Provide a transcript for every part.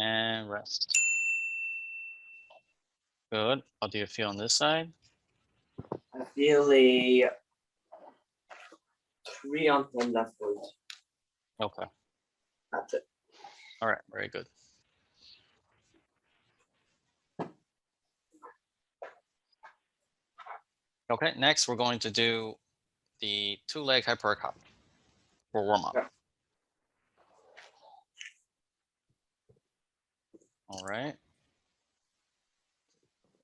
And rest. Good. How do you feel on this side? I feel a 3 on 10 left glute. Okay. That's it. All right. Very good. Okay. Next, we're going to do the 2-leg hyperarch hop for warm up. Okay. All right.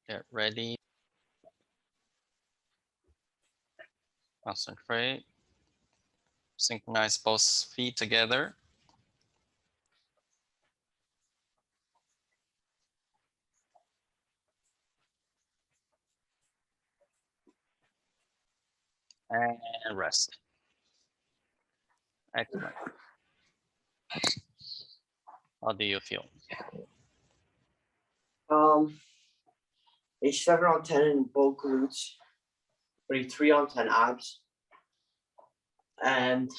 Get ready. Concentrate. Synchronize both feet together. And rest. Excellent. How do you feel? A 7 on 10 in both glutes, a 3 on 10 abs, and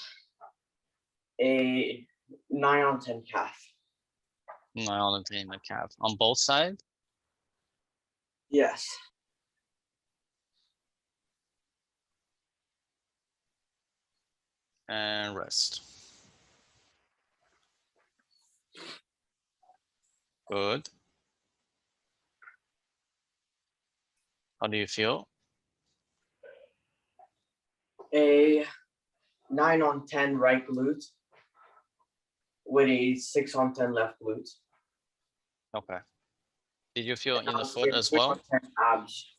a 9 on 10 calf. 9 on 10 in the calf on both sides. Yes. And rest. Good. How do you feel? A 9 on 10 right glute with a 6 on 10 left glute. Okay. Did you feel And in the I'll foot say as 3 well? on 10 abs.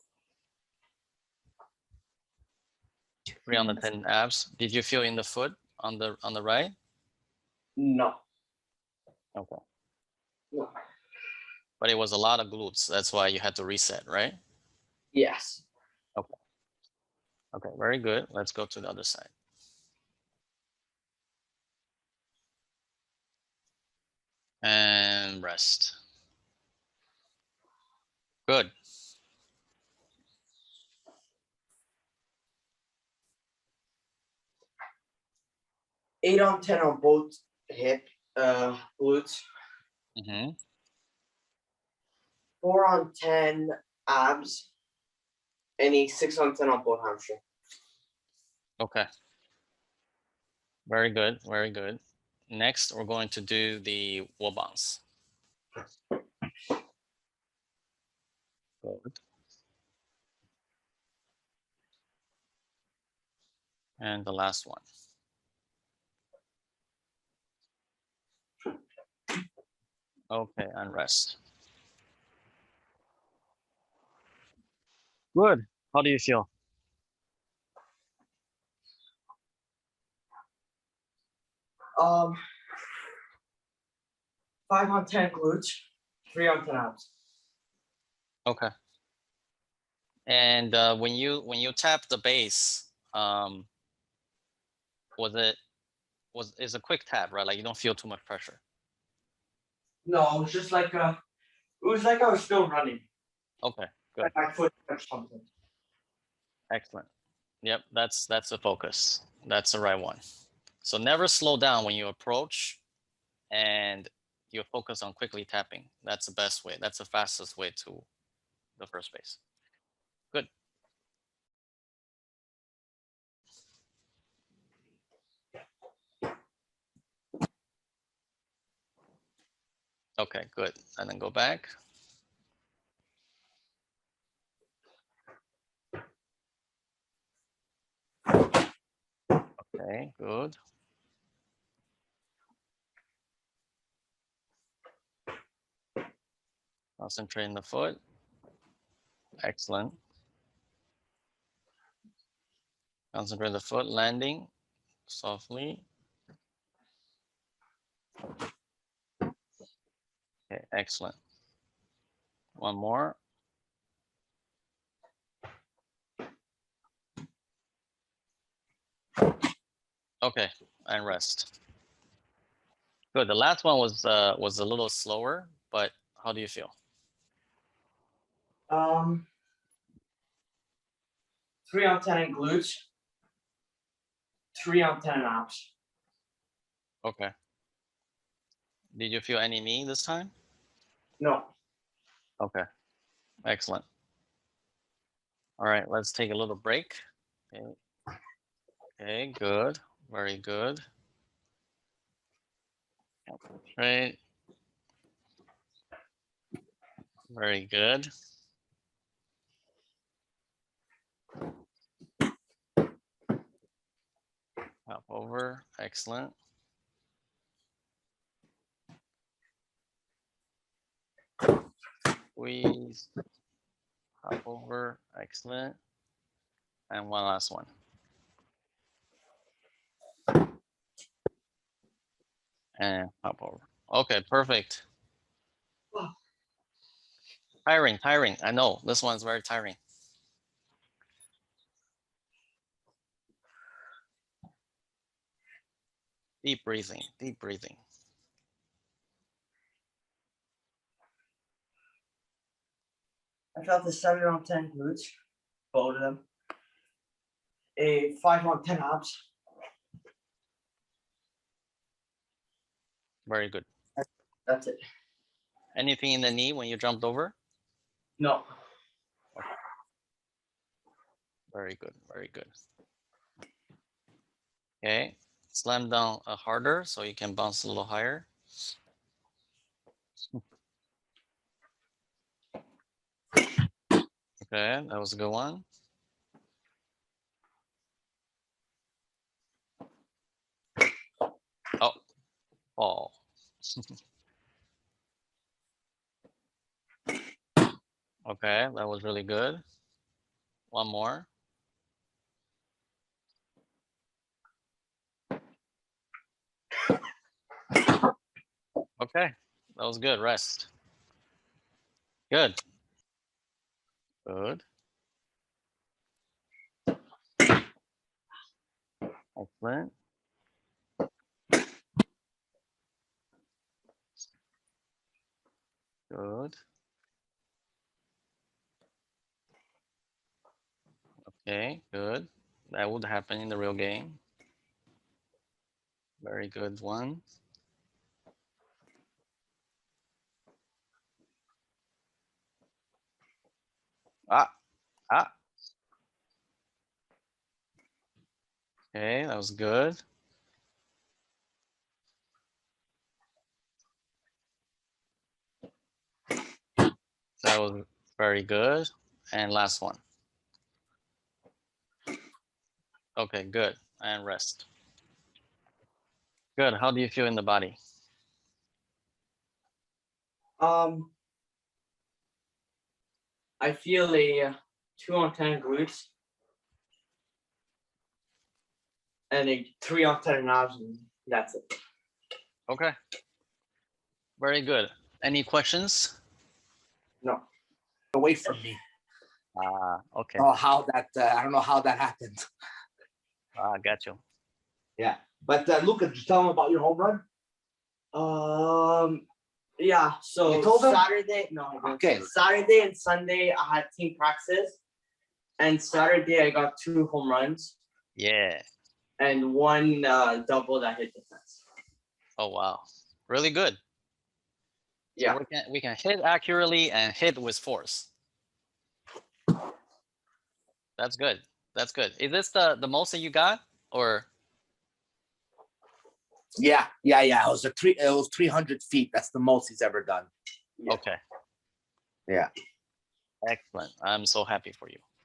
3 on the 10 abs. Did you feel in the foot on the right? No. Okay. No. But it was a lot of glutes. That's why you had to reset, right? Yes. Okay. Okay, very good. Let's go to the other side. And rest. Good. Eight on 10 on both hip glutes. Mm-hmm. 4 on 10 abs, and a 6 on 10 on both hamstring. Okay. Very good. Very good. Next, we're going to do the wall bounce. Good. And the last one. Okay, and rest. Good. How do you feel? Um, 5 on 10 glutes, 3 on 10 abs. Okay. And when you tap the base, is a quick tap, right? Like you don't feel too much pressure. No, it was just like it was like I was still running. Okay, good. Like my foot touched something. Excellent. Yep, that's the focus. That's the right one. So never slow down when you approach, and you focus on quickly tapping. That's the best way. That's the fastest way to the first base. Good. Okay, good. And then go back. Okay, good. Concentrate in the foot. Excellent. Concentrate the foot landing softly. Okay, excellent. One more. Okay, and rest. Good. The last one was a little slower, but how do you feel? 3 on 10 in glutes, 3 on 10 in abs. Okay. Did you feel any knee this time? No. Okay. Excellent. All right, let's take a little break. Okay. Okay, good. Very good. Right. Very good. Hop over. Excellent. Squeeze. Hop over. Excellent. And one last one. And hop over. Okay, perfect. Tiring, tiring. I know this one's very tiring. Deep breathing, deep breathing. I felt the 7 on 10 glutes, both of them. A 5 on 10 abs. Very good. That's it. Anything in the knee when you jumped over? No. Very good, very good. Okay, slam down harder so you can bounce a little higher. Okay, that was a good one. Oh, fall. Okay, that was really good. One more. Okay, that was good. Rest. Good. Good. Excellent. Good. Okay, good. That would happen in the real game. Very good one. Ah, ah. Okay, that was good. That was very good. And last one. Okay, good. And rest. Good. How do you feel in the body? I feel a 2 on 10 glutes and a 3 on 10 abs, and that's it. Okay. Very good. Any questions? No. Away from me. Okay. Oh, how that I don't know how that happened. Got you. Yeah, but Luca, just tell him about your home run. Yeah. So You told him? Saturday. No. I didn't. Okay. Saturday and Sunday I had team practices, and Saturday I got 2 home runs Yeah. and 1 double that hit the fence. Oh wow. Really good. So Yeah. we can hit accurately and hit with force. That's good. That's good. Is this the most that you got, or? Yeah. It was 300 feet. That's the most he's ever done. Yeah. Okay. Yeah. Excellent. I'm so happy for you.